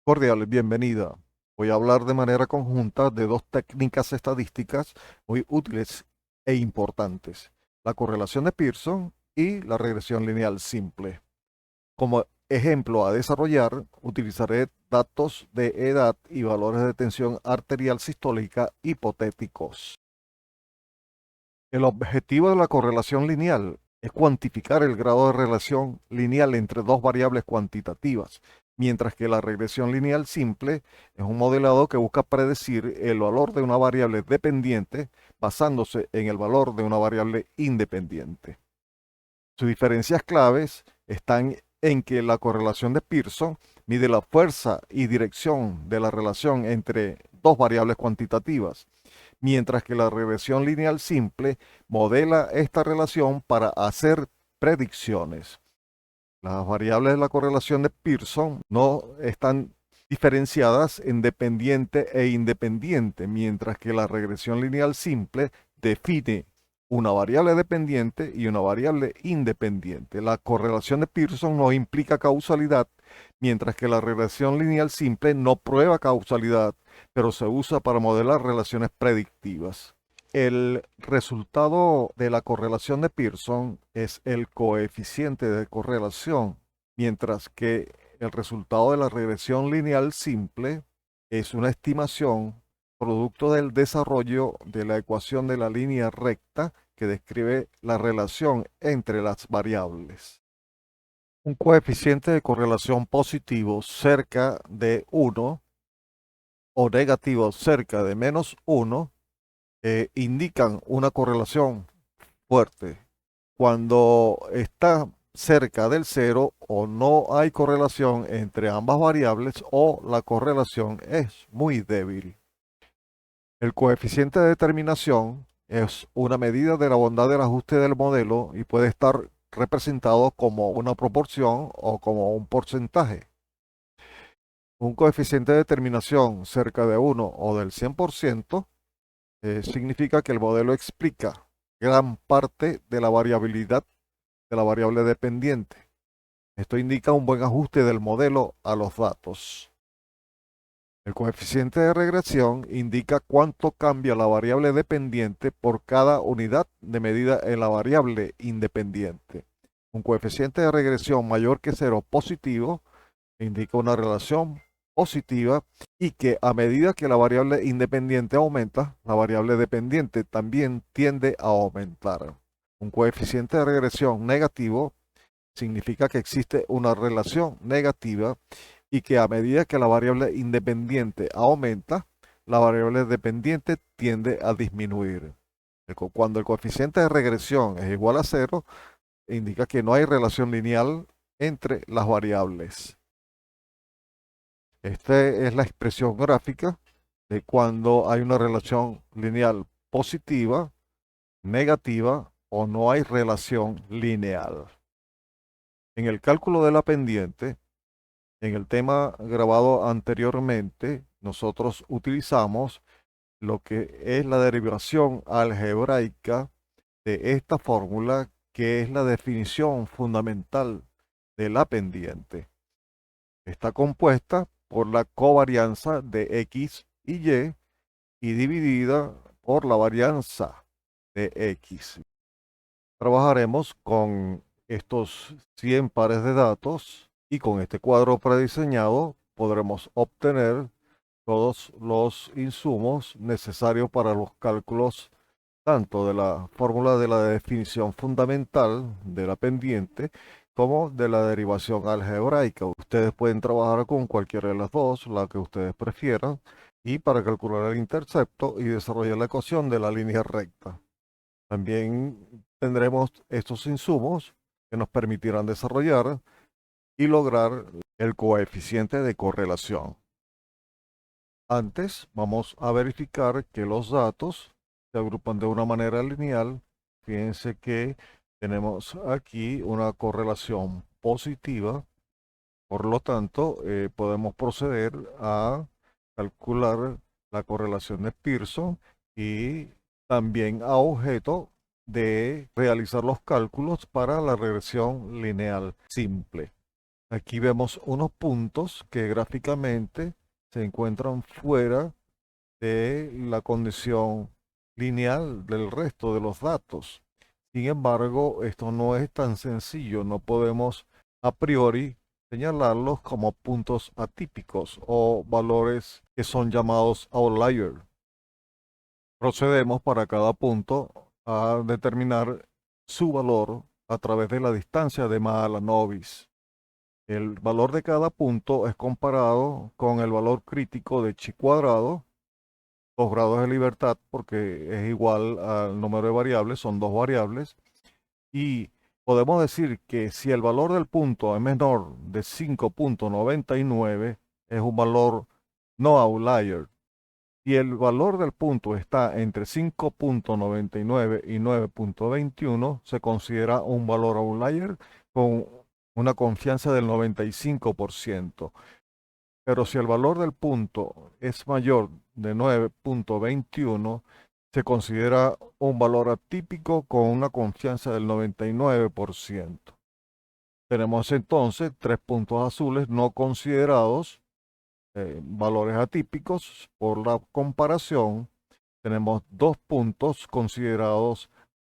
Cordial, bienvenida. Voy a hablar de manera conjunta de dos técnicas estadísticas muy útiles e importantes, la correlación de Pearson y la regresión lineal simple. Como ejemplo a desarrollar, utilizaré datos de edad y valores de tensión arterial sistólica hipotéticos. El objetivo de la correlación lineal es cuantificar el grado de relación lineal entre dos variables cuantitativas, mientras que la regresión lineal simple es un modelado que busca predecir el valor de una variable dependiente basándose en el valor de una variable independiente. Sus diferencias claves están en que la correlación de Pearson mide la fuerza y dirección de la relación entre dos variables cuantitativas, mientras que la regresión lineal simple modela esta relación para hacer predicciones. Las variables de la correlación de Pearson no están diferenciadas en dependiente e independiente, mientras que la regresión lineal simple define una variable dependiente y una variable independiente. La correlación de Pearson no implica causalidad, mientras que la regresión lineal simple no prueba causalidad, pero se usa para modelar relaciones predictivas. El resultado de la correlación de Pearson es el coeficiente de correlación, mientras que el resultado de la regresión lineal simple es una estimación producto del desarrollo de la ecuación de la línea recta que describe la relación entre las variables. Un coeficiente de correlación positivo cerca de 1 o negativo cerca de -1 indican una correlación fuerte. Cuando está cerca del cero o no hay correlación entre ambas variables o la correlación es muy débil. El coeficiente de determinación es una medida de la bondad del ajuste del modelo y puede estar representado como una proporción o como un porcentaje. Un coeficiente de determinación cerca de 1 o del 100% significa que el modelo explica gran parte de la variabilidad de la variable dependiente. Esto indica un buen ajuste del modelo a los datos. El coeficiente de regresión indica cuánto cambia la variable dependiente por cada unidad de medida en la variable independiente. Un coeficiente de regresión mayor que cero positivo indica una relación positiva y que a medida que la variable independiente aumenta, la variable dependiente también tiende a aumentar. Un coeficiente de regresión negativo significa que existe una relación negativa y que a medida que la variable independiente aumenta, la variable dependiente tiende a disminuir. Cuando el coeficiente de regresión es igual a cero, indica que no hay relación lineal entre las variables. Esta es la expresión gráfica de cuando hay una relación lineal positiva, negativa o no hay relación lineal. En el cálculo de la pendiente, en el tema grabado anteriormente, nosotros utilizamos lo que es la derivación algebraica de esta fórmula, que es la definición fundamental de la pendiente. Está compuesta por la covarianza de x y dividida por la varianza de x. Trabajaremos con estos 100 pares de datos y con este cuadro prediseñado podremos obtener todos los insumos necesarios para los cálculos tanto de la fórmula de la definición fundamental de la pendiente como de la derivación algebraica. Ustedes pueden trabajar con cualquiera de las dos, la que ustedes prefieran, y para calcular el intercepto y desarrollar la ecuación de la línea recta. También tendremos estos insumos que nos permitirán desarrollar y lograr el coeficiente de correlación. Antes vamos a verificar que los datos se agrupan de una manera lineal. Fíjense que tenemos aquí una correlación positiva, por lo tanto podemos proceder a calcular la correlación de Pearson y también a objeto de realizar los cálculos para la regresión lineal simple. Aquí vemos unos puntos que gráficamente se encuentran fuera de la condición lineal del resto de los datos. Sin embargo, esto no es tan sencillo. No podemos a priori señalarlos como puntos atípicos o valores que son llamados outlier. Procedemos para cada punto a determinar su valor a través de la distancia de Mahalanobis. El valor de cada punto es comparado con el valor crítico de chi cuadrado, 2 grados de libertad, porque es igual al número de variables, son dos variables, y podemos decir que si el valor del punto es menor de 5,99, es un valor no outlier. Si el valor del punto está entre 5,99 y 9,21, se considera un valor outlier con una confianza del 95%. Pero si el valor del punto es mayor de 9,21, se considera un valor atípico con una confianza del 99%. Tenemos entonces 3 puntos azules no considerados, valores atípicos. Por la comparación, tenemos 2 puntos considerados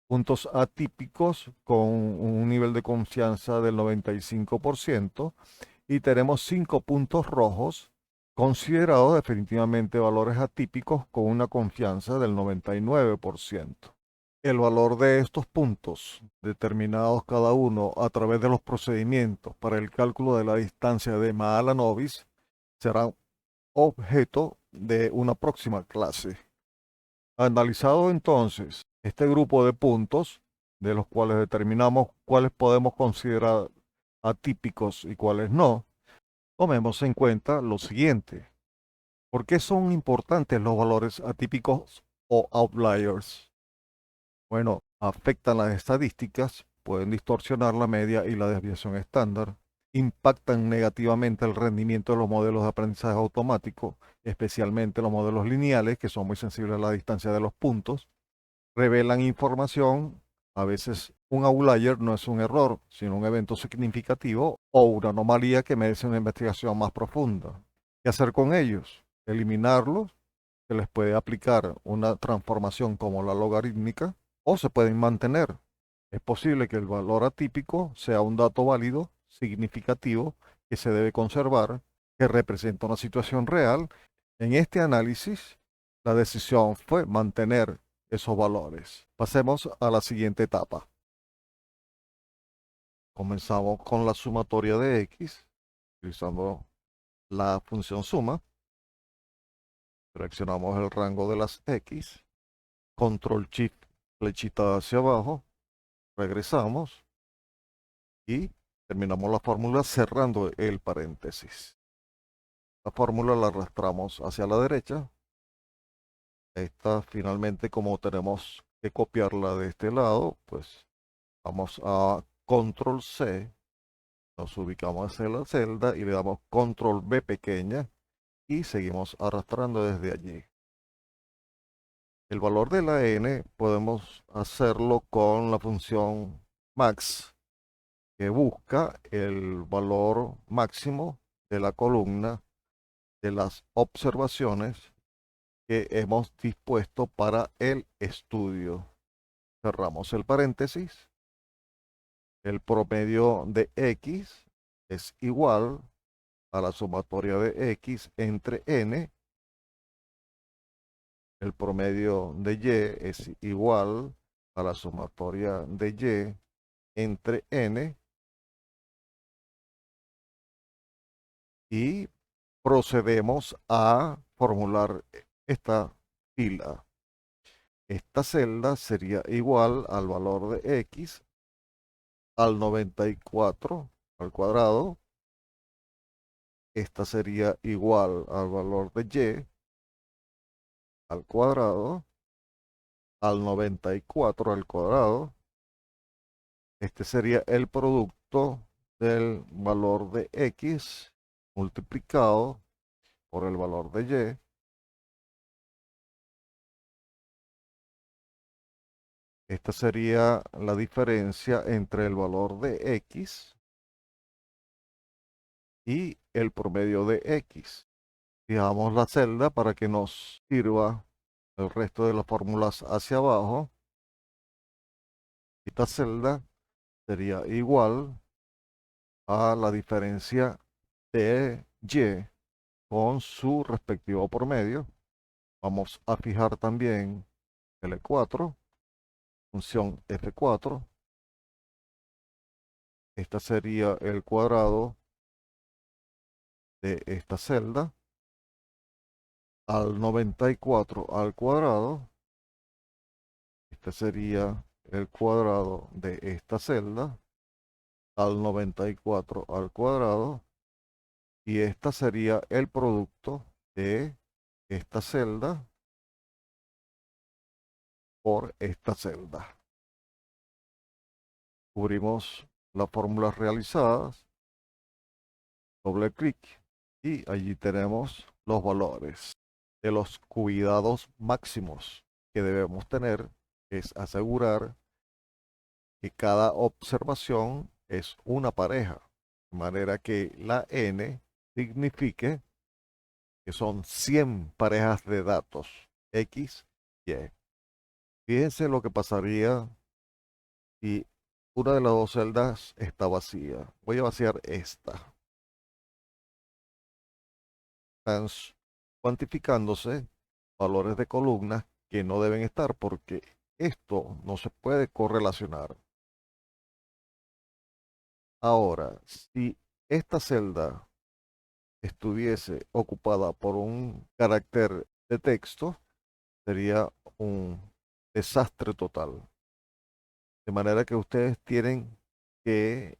puntos atípicos con un nivel de confianza del 95%, y tenemos 5 puntos rojos considerados definitivamente valores atípicos con una confianza del 99%. El valor de estos puntos, determinados cada uno a través de los procedimientos para el cálculo de la distancia de Mahalanobis, será objeto de una próxima clase. Analizado entonces este grupo de puntos, de los cuales determinamos cuáles podemos considerar atípicos y cuáles no, tomemos en cuenta lo siguiente. ¿Por qué son importantes los valores atípicos o outliers? Bueno, afectan las estadísticas, pueden distorsionar la media y la desviación estándar, impactan negativamente el rendimiento de los modelos de aprendizaje automático, especialmente los modelos lineales, que son muy sensibles a la distancia de los puntos, revelan información. A veces un outlier no es un error, sino un evento significativo o una anomalía que merece una investigación más profunda. ¿Qué hacer con ellos? Eliminarlos. Se les puede aplicar una transformación como la logarítmica, o se pueden mantener. Es posible que el valor atípico sea un dato válido, significativo, que se debe conservar, que representa una situación real. En este análisis, la decisión fue mantener esos valores. Pasemos a la siguiente etapa. Comenzamos con la sumatoria de x, utilizando la función suma. Seleccionamos el rango de las x, control shift, flechita hacia abajo, regresamos y terminamos la fórmula cerrando el paréntesis. La fórmula la arrastramos hacia la derecha. Esta finalmente, como tenemos que copiarla de este lado, pues vamos a control C, nos ubicamos hacia la celda y le damos control B pequeña y seguimos arrastrando desde allí. El valor de la n podemos hacerlo con la función max, que busca el valor máximo de la columna de las observaciones que hemos dispuesto para el estudio. Cerramos el paréntesis. El promedio de x es igual a la sumatoria de x entre n. El promedio de y es igual a la sumatoria de y entre n. Y procedemos a formular esta fila. Esta celda sería igual al valor de x al 94 al cuadrado. Esta sería igual al valor de y al cuadrado al 94 al cuadrado. Este sería el producto del valor de x multiplicado por el valor de y. Esta sería la diferencia entre el valor de x y el promedio de X. Fijamos la celda para que nos sirva el resto de las fórmulas hacia abajo. Esta celda sería igual a la diferencia de Y con su respectivo promedio. Vamos a fijar también L4, función F4. Esta sería el cuadrado de esta celda al 94 al cuadrado. Este sería el cuadrado de esta celda al 94 al cuadrado. Y esta sería el producto de esta celda por esta celda. Cubrimos las fórmulas realizadas, doble clic y allí tenemos los valores de los cuidados máximos que debemos tener. Es asegurar que cada observación es una pareja, de manera que la n signifique que son 100 parejas de datos X, Y. Fíjense lo que pasaría si una de las dos celdas está vacía. Voy a vaciar esta. Están cuantificándose valores de columnas que no deben estar porque esto no se puede correlacionar. Ahora, si esta celda estuviese ocupada por un carácter de texto, sería un desastre total. De manera que ustedes tienen que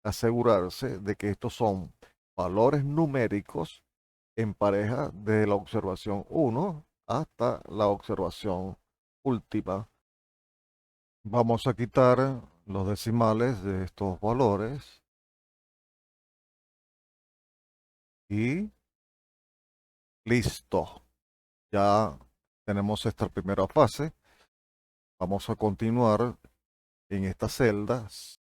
asegurarse de que estos son valores numéricos en pareja desde la observación 1 hasta la observación última. Vamos a quitar los decimales de estos valores y listo. Ya tenemos esta primera fase. Vamos a continuar en estas celdas.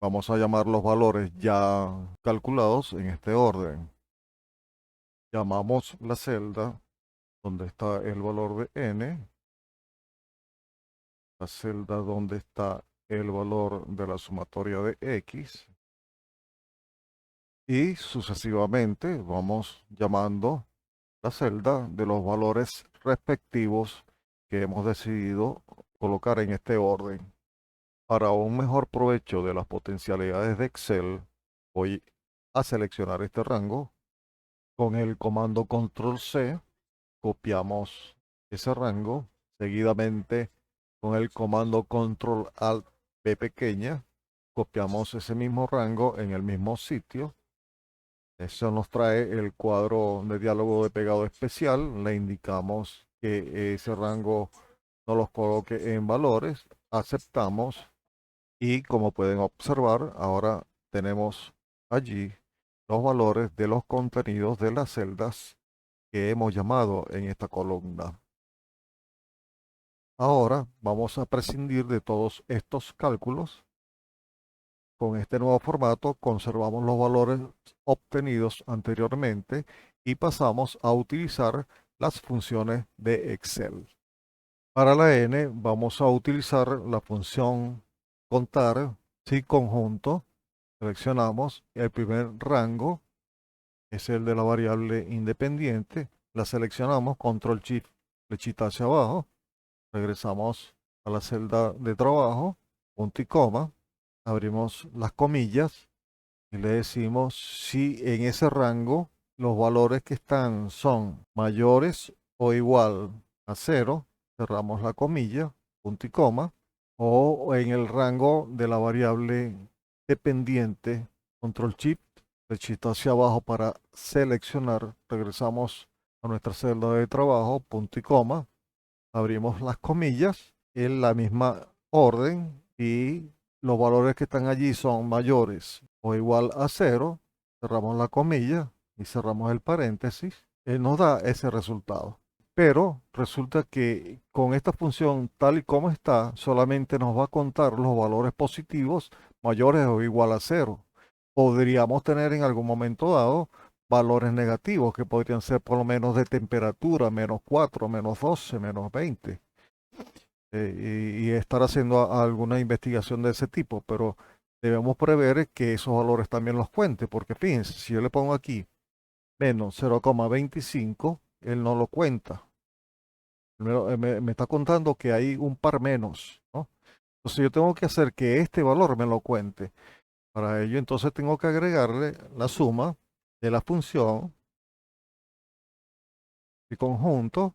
Vamos a llamar los valores ya calculados en este orden. Llamamos la celda donde está el valor de n, la celda donde está el valor de la sumatoria de x, y sucesivamente vamos llamando la celda de los valores respectivos que hemos decidido colocar en este orden. Para un mejor provecho de las potencialidades de Excel, voy a seleccionar este rango. Con el comando Control C, copiamos ese rango. Seguidamente, con el comando Control Alt P pequeña, copiamos ese mismo rango en el mismo sitio. Eso nos trae el cuadro de diálogo de pegado especial. Le indicamos que ese rango no los coloque en valores. Aceptamos. Y como pueden observar, ahora tenemos allí los valores de los contenidos de las celdas que hemos llamado en esta columna. Ahora vamos a prescindir de todos estos cálculos. Con este nuevo formato conservamos los valores obtenidos anteriormente y pasamos a utilizar las funciones de Excel. Para la n vamos a utilizar la función contar, si conjunto. Seleccionamos el primer rango, es el de la variable independiente. La seleccionamos, control shift, flechita hacia abajo. Regresamos a la celda de trabajo, punto y coma. Abrimos las comillas y le decimos si en ese rango los valores que están son mayores o igual a 0. Cerramos la comilla, punto y coma. O en el rango de la variable dependiente, control shift, flechita hacia abajo para seleccionar. Regresamos a nuestra celda de trabajo, punto y coma. Abrimos las comillas en la misma orden y los valores que están allí son mayores o igual a 0. Cerramos la comilla y cerramos el paréntesis. Nos da ese resultado. Pero resulta que con esta función tal y como está, solamente nos va a contar los valores positivos mayores o igual a 0. podríamos tener en algún momento dado valores negativos que podrían ser por lo menos de temperatura, -4, -12, -20, y estar haciendo alguna investigación de ese tipo, pero debemos prever que esos valores también los cuente, porque fíjense, si yo le pongo aquí -0,25, él no lo cuenta. Me está contando que hay un par menos, ¿no? Entonces yo tengo que hacer que este valor me lo cuente. Para ello, entonces tengo que agregarle la suma de la función y conjunto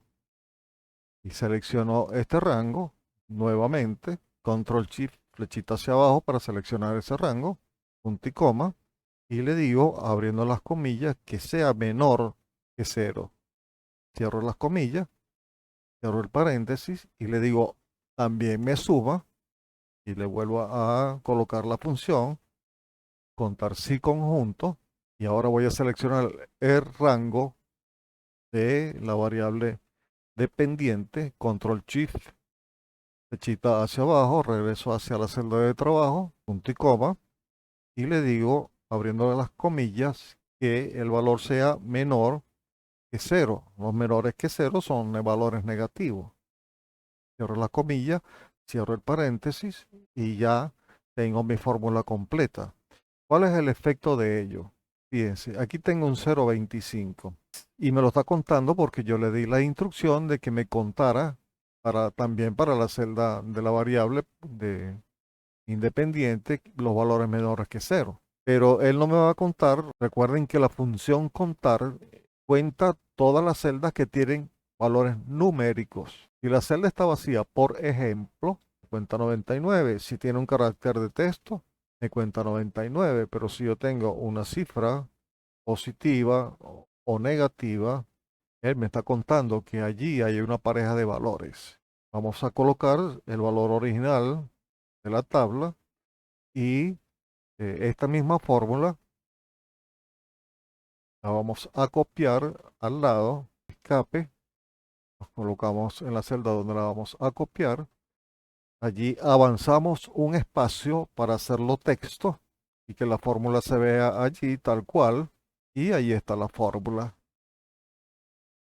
y selecciono este rango nuevamente, control shift, flechita hacia abajo para seleccionar ese rango, punto y coma, y le digo, abriendo las comillas, que sea menor que cero. Cierro las comillas, cierro el paréntesis y le digo, también me suma y le vuelvo a colocar la función, contar si conjunto, y ahora voy a seleccionar el rango de la variable dependiente, control shift, flechita hacia abajo, regreso hacia la celda de trabajo, punto y coma, y le digo, abriendo las comillas, que el valor sea menor que cero. Los menores que cero son valores negativos. Cierro la comilla, cierro el paréntesis y ya tengo mi fórmula completa. ¿Cuál es el efecto de ello? Fíjense, aquí tengo un 0,25 y me lo está contando porque yo le di la instrucción de que me contara también para la celda de la variable de independiente los valores menores que cero. Pero él no me va a contar, recuerden que la función contar cuenta todas las celdas que tienen valores numéricos. Si la celda está vacía, por ejemplo, cuenta 99. Si tiene un carácter de texto, me cuenta 99. Pero si yo tengo una cifra positiva o negativa, él me está contando que allí hay una pareja de valores. Vamos a colocar el valor original de la tabla y esta misma fórmula la vamos a copiar al lado, escape, nos colocamos en la celda donde la vamos a copiar. Allí avanzamos un espacio para hacerlo texto y que la fórmula se vea allí tal cual. Y ahí está la fórmula.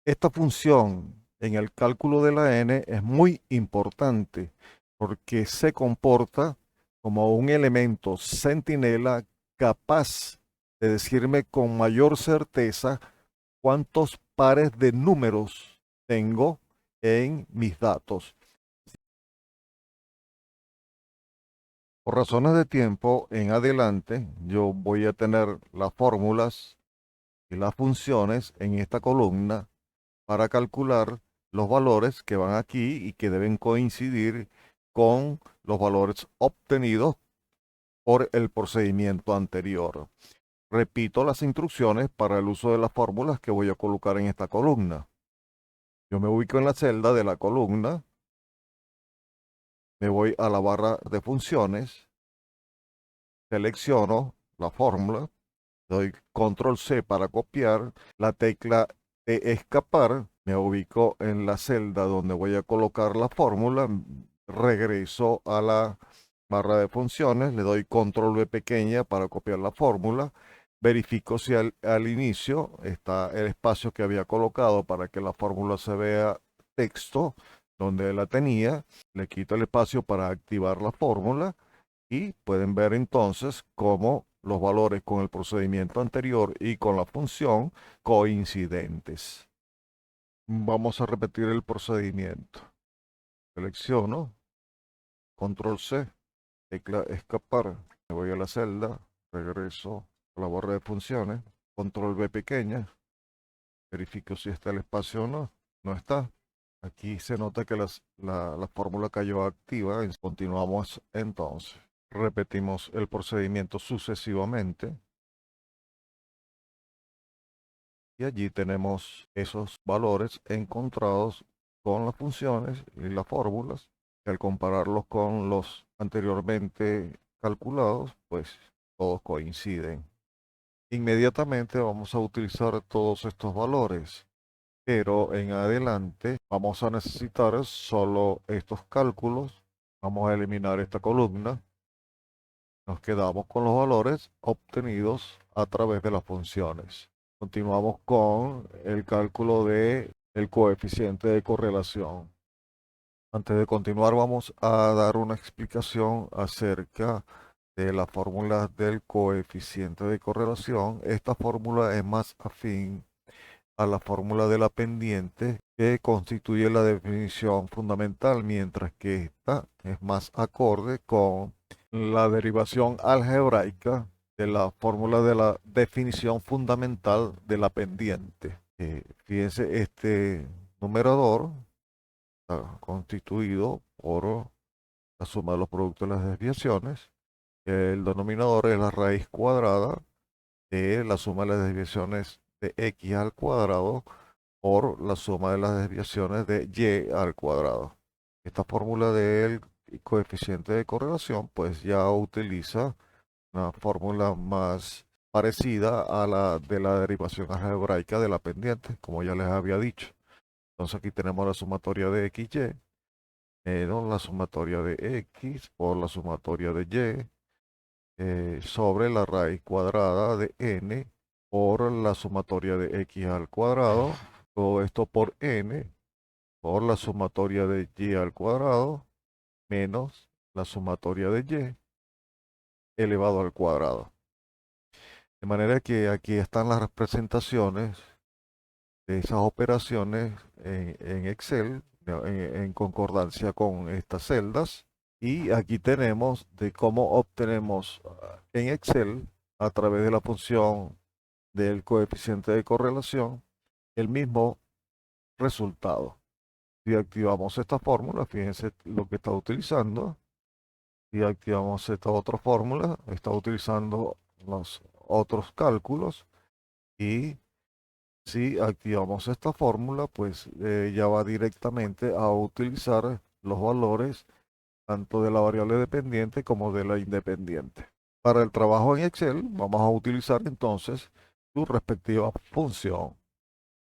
Esta función en el cálculo de la n es muy importante porque se comporta como un elemento centinela capaz de decirme con mayor certeza cuántos pares de números tengo en mis datos. Por razones de tiempo, en adelante yo voy a tener las fórmulas y las funciones en esta columna para calcular los valores que van aquí y que deben coincidir con los valores obtenidos por el procedimiento anterior. Repito las instrucciones para el uso de las fórmulas que voy a colocar en esta columna. Yo me ubico en la celda de la columna, me voy a la barra de funciones, selecciono la fórmula, doy control C para copiar, la tecla de escapar, me ubico en la celda donde voy a colocar la fórmula, regreso a la barra de funciones, le doy control V pequeña para copiar la fórmula, verifico si al inicio está el espacio que había colocado para que la fórmula se vea texto, donde la tenía, le quito el espacio para activar la fórmula y pueden ver entonces cómo los valores con el procedimiento anterior y con la función coincidentes. Vamos a repetir el procedimiento. Selecciono, control C, tecla escapar, me voy a la celda, regreso a la barra de funciones, control V pequeña, verifico si está el espacio o no, no está. Aquí se nota que la fórmula cayó activa, continuamos entonces. Repetimos el procedimiento sucesivamente y allí tenemos esos valores encontrados con las funciones y las fórmulas. Y al compararlos con los anteriormente calculados, pues todos coinciden. Inmediatamente vamos a utilizar todos estos valores, pero en adelante vamos a necesitar solo estos cálculos. Vamos a eliminar esta columna Nos quedamos con los valores obtenidos a través de las funciones. Continuamos con el cálculo del coeficiente de correlación. Antes de continuar, vamos a dar una explicación acerca de la fórmula del coeficiente de correlación. Esta fórmula es más afín a la fórmula de la pendiente, que constituye la definición fundamental, mientras que esta es más acorde con la derivación algebraica de la fórmula de la definición fundamental de la pendiente. Fíjense, este numerador está constituido por la suma de los productos de las desviaciones. El denominador es la raíz cuadrada de la suma de las desviaciones de x al cuadrado por la suma de las desviaciones de y al cuadrado. Esta fórmula del coeficiente de correlación pues ya utiliza una fórmula más parecida a la de la derivación algebraica de la pendiente, como ya les había dicho. Entonces aquí tenemos la sumatoria de x, y menos la sumatoria de x por la sumatoria de y sobre la raíz cuadrada de n por la sumatoria de x al cuadrado. Todo esto por n por la sumatoria de y al cuadrado menos la sumatoria de y elevado al cuadrado. De manera que aquí están las representaciones de esas operaciones en Excel, en concordancia con estas celdas. Y aquí tenemos de cómo obtenemos en Excel, a través de la función del coeficiente de correlación, el mismo resultado. Si activamos esta fórmula, fíjense lo que está utilizando. Si activamos esta otra fórmula, está utilizando los otros cálculos. Y si activamos esta fórmula, pues ya va directamente a utilizar los valores tanto de la variable dependiente como de la independiente. Para el trabajo en Excel, vamos a utilizar entonces su respectiva función.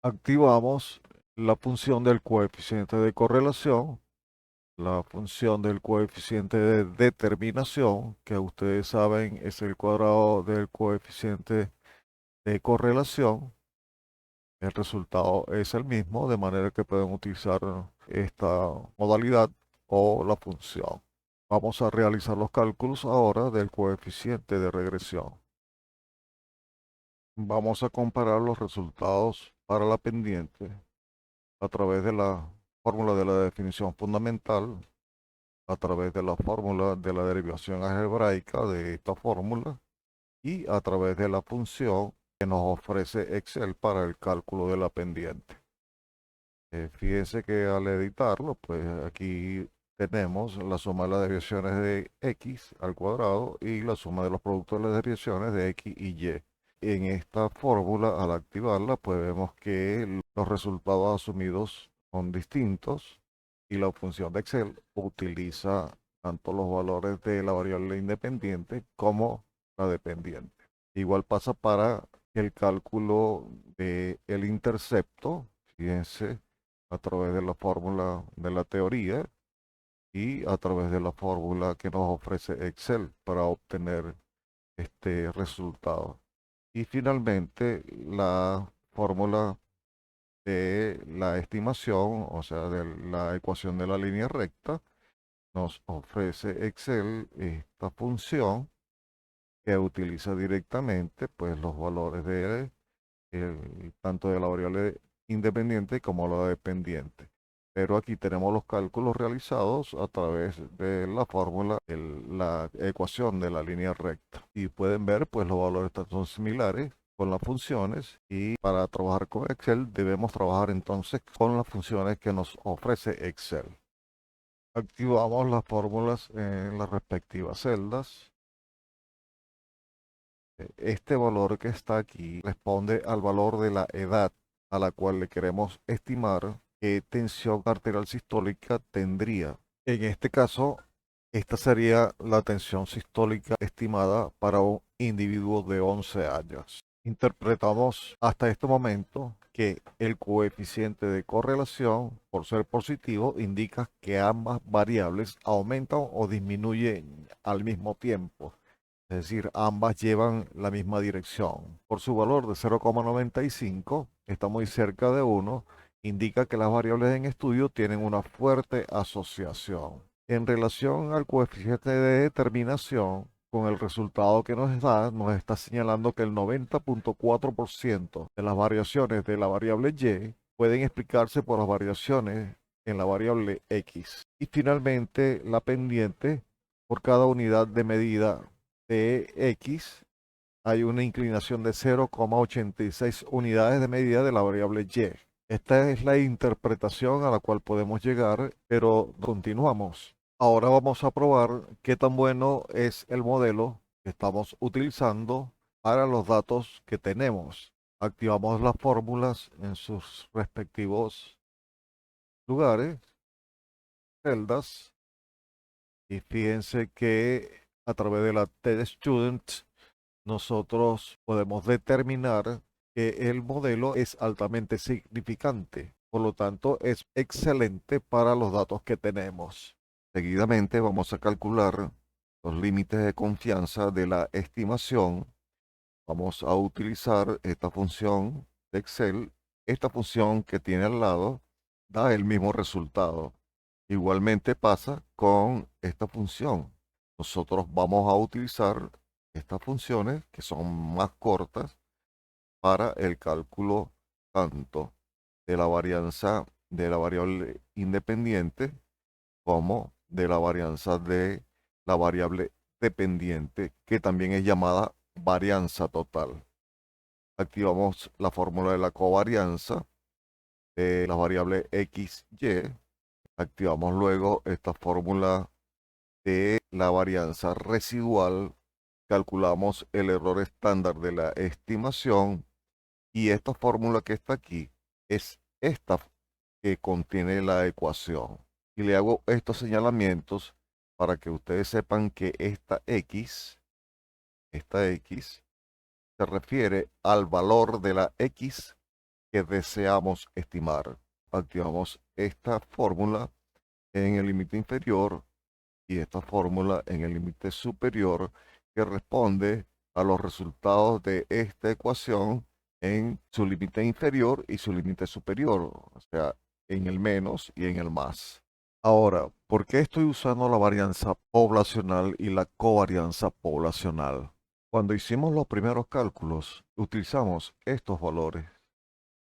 Activamos la función del coeficiente de correlación, la función del coeficiente de determinación, que ustedes saben es el cuadrado del coeficiente de correlación. El resultado es el mismo, de manera que pueden utilizar esta modalidad o la función. Vamos a realizar los cálculos ahora del coeficiente de regresión. Vamos a comparar los resultados para la pendiente a través de la fórmula de la definición fundamental, a través de la fórmula de la derivación algebraica de esta fórmula y a través de la función que nos ofrece Excel para el cálculo de la pendiente. Fíjense que al editarlo, pues aquí tenemos la suma de las desviaciones de x al cuadrado y la suma de los productos de las desviaciones de x y y. En esta fórmula, al activarla, pues vemos que los resultados asumidos son distintos y la función de Excel utiliza tanto los valores de la variable independiente como la dependiente. Igual pasa para el cálculo del intercepto. Fíjense, a través de la fórmula de la teoría y a través de la fórmula que nos ofrece Excel para obtener este resultado. Y finalmente la fórmula de la estimación, o sea, de la ecuación de la línea recta, nos ofrece Excel esta función que utiliza directamente pues los valores de tanto de la variable independiente como la dependiente. Pero aquí tenemos los cálculos realizados a través de la fórmula, la ecuación de la línea recta. Y pueden ver, pues los valores son similares con las funciones, y para trabajar con Excel debemos trabajar entonces con las funciones que nos ofrece Excel. Activamos las fórmulas en las respectivas celdas. Este valor que está aquí responde al valor de la edad a la cual le queremos estimar qué tensión arterial sistólica tendría. En este caso, esta sería la tensión sistólica estimada para un individuo de 11 años. Interpretamos hasta este momento que el coeficiente de correlación, por ser positivo, indica que ambas variables aumentan o disminuyen al mismo tiempo. Es decir, ambas llevan la misma dirección. Por su valor de 0,95, está muy cerca de 1, indica que las variables en estudio tienen una fuerte asociación. En relación al coeficiente de determinación, con el resultado que nos da, nos está señalando que el 90.4% de las variaciones de la variable y pueden explicarse por las variaciones en la variable x. Y finalmente, la pendiente, por cada unidad de medida de x, hay una inclinación de 0,86 unidades de medida de la variable y. Esta es la interpretación a la cual podemos llegar, pero continuamos. Ahora vamos a probar qué tan bueno es el modelo que estamos utilizando para los datos que tenemos. Activamos las fórmulas en sus respectivos lugares, celdas, y fíjense que a través de la TestStudent nosotros podemos determinar que el modelo es altamente significante. Por lo tanto, es excelente para los datos que tenemos. Seguidamente vamos a calcular los límites de confianza de la estimación. Vamos a utilizar esta función de Excel. Esta función que tiene al lado da el mismo resultado. Igualmente pasa con esta función. Nosotros vamos a utilizar estas funciones que son más cortas para el cálculo tanto de la varianza de la variable independiente como de la varianza de la variable dependiente, que también es llamada varianza total. Activamos la fórmula de la covarianza de la variable x, y. Activamos luego esta fórmula de la varianza residual, calculamos el error estándar de la estimación y esta fórmula que está aquí es esta que contiene la ecuación. Y le hago estos señalamientos para que ustedes sepan que esta x se refiere al valor de la x que deseamos estimar. Activamos esta fórmula en el límite inferior y esta fórmula en el límite superior, que responde a los resultados de esta ecuación en su límite inferior y su límite superior, o sea, en el menos y en el más. Ahora, ¿por qué estoy usando la varianza poblacional y la covarianza poblacional? Cuando hicimos los primeros cálculos, utilizamos estos valores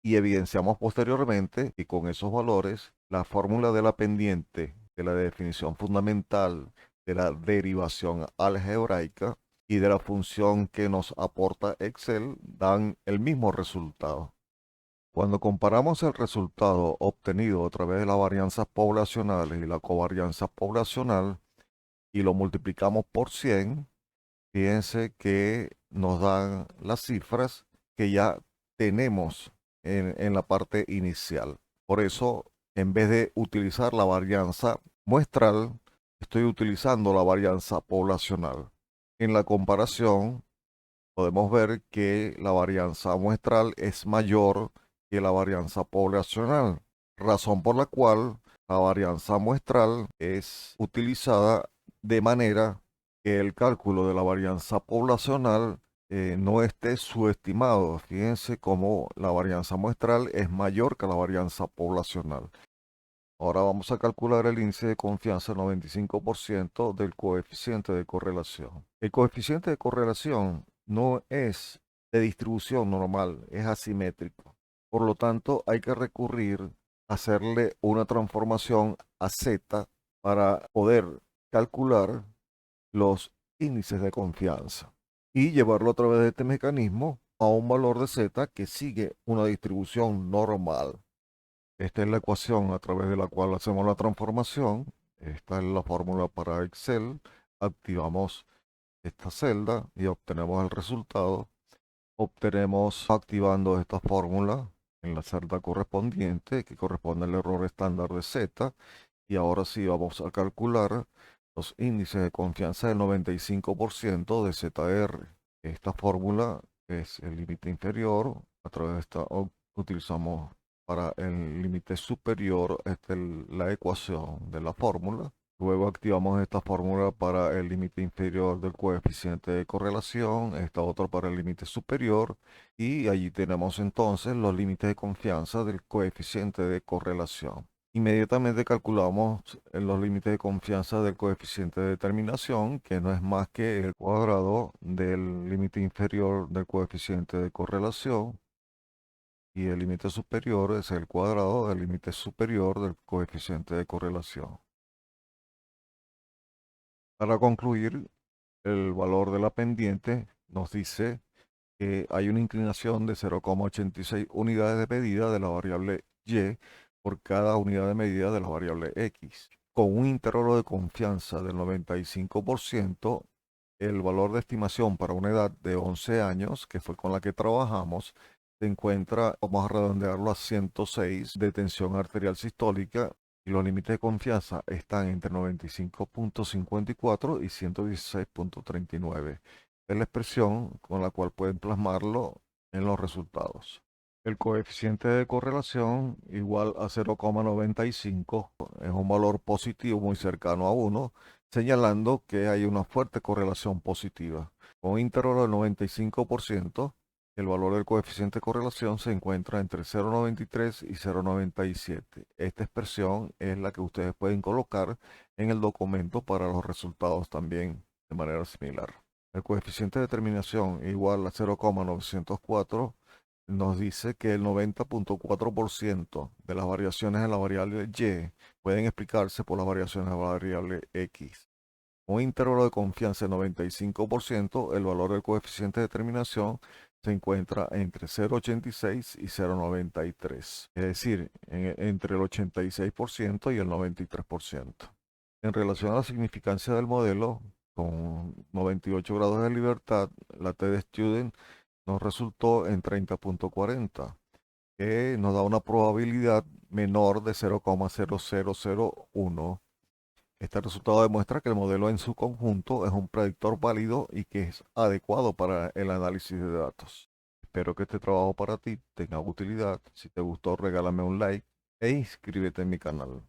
y evidenciamos posteriormente que con esos valores la fórmula de la pendiente, de la definición fundamental, de la derivación algebraica y de la función que nos aporta Excel dan el mismo resultado. Cuando comparamos el resultado obtenido a través de las varianzas poblacionales y la covarianza poblacional y lo multiplicamos por 100, fíjense que nos dan las cifras que ya tenemos en la parte inicial. Por eso, en vez de utilizar la varianza muestral, estoy utilizando la varianza poblacional. En la comparación, podemos ver que la varianza muestral es mayor que la varianza poblacional, razón por la cual la varianza muestral es utilizada de manera que el cálculo de la varianza poblacional no esté subestimado. Fíjense cómo la varianza muestral es mayor que la varianza poblacional. Ahora vamos a calcular el índice de confianza 95% del coeficiente de correlación. El coeficiente de correlación no es de distribución normal, es asimétrico. Por lo tanto, hay que recurrir a hacerle una transformación a z para poder calcular los índices de confianza y llevarlo a través de este mecanismo a un valor de z que sigue una distribución normal. Esta es la ecuación a través de la cual hacemos la transformación. Esta es la fórmula para Excel. Activamos esta celda y obtenemos el resultado. Obtenemos activando esta fórmula en la celda correspondiente, que corresponde al error estándar de Z. Y ahora sí vamos a calcular los índices de confianza del 95% de ZR. Esta fórmula es el límite inferior. A través de esta utilizamos para el límite superior la ecuación de la fórmula. Luego activamos esta fórmula para el límite inferior del coeficiente de correlación, esta otra para el límite superior, y allí tenemos entonces los límites de confianza del coeficiente de correlación. Inmediatamente calculamos los límites de confianza del coeficiente de determinación, que no es más que el cuadrado del límite inferior del coeficiente de correlación, y el límite superior es el cuadrado del límite superior del coeficiente de correlación. Para concluir, el valor de la pendiente nos dice que hay una inclinación de 0,86 unidades de medida de la variable y por cada unidad de medida de la variable x. Con un intervalo de confianza del 95%, el valor de estimación para una edad de 11 años, que fue con la que trabajamos, se encuentra, vamos a redondearlo a 106 de tensión arterial sistólica, y los límites de confianza están entre 95.54 y 116.39. Es la expresión con la cual pueden plasmarlo en los resultados. El coeficiente de correlación igual a 0,95 es un valor positivo muy cercano a 1, señalando que hay una fuerte correlación positiva. Con un intervalo del 95%, el valor del coeficiente de correlación se encuentra entre 0,93 y 0,97. Esta expresión es la que ustedes pueden colocar en el documento para los resultados también de manera similar. El coeficiente de determinación igual a 0,904 nos dice que el 90.4% de las variaciones en la variable y pueden explicarse por las variaciones en la variable x. Con un intervalo de confianza de 95%, el valor del coeficiente de determinación se encuentra entre 0,86 y 0,93, es decir, entre el 86% y el 93%. En relación a la significancia del modelo, con 98 grados de libertad, la T de Student nos resultó en 30.40, que nos da una probabilidad menor de 0,0001. Este resultado demuestra que el modelo en su conjunto es un predictor válido y que es adecuado para el análisis de datos. Espero que este trabajo para ti tenga utilidad. Si te gustó, regálame un like e inscríbete en mi canal.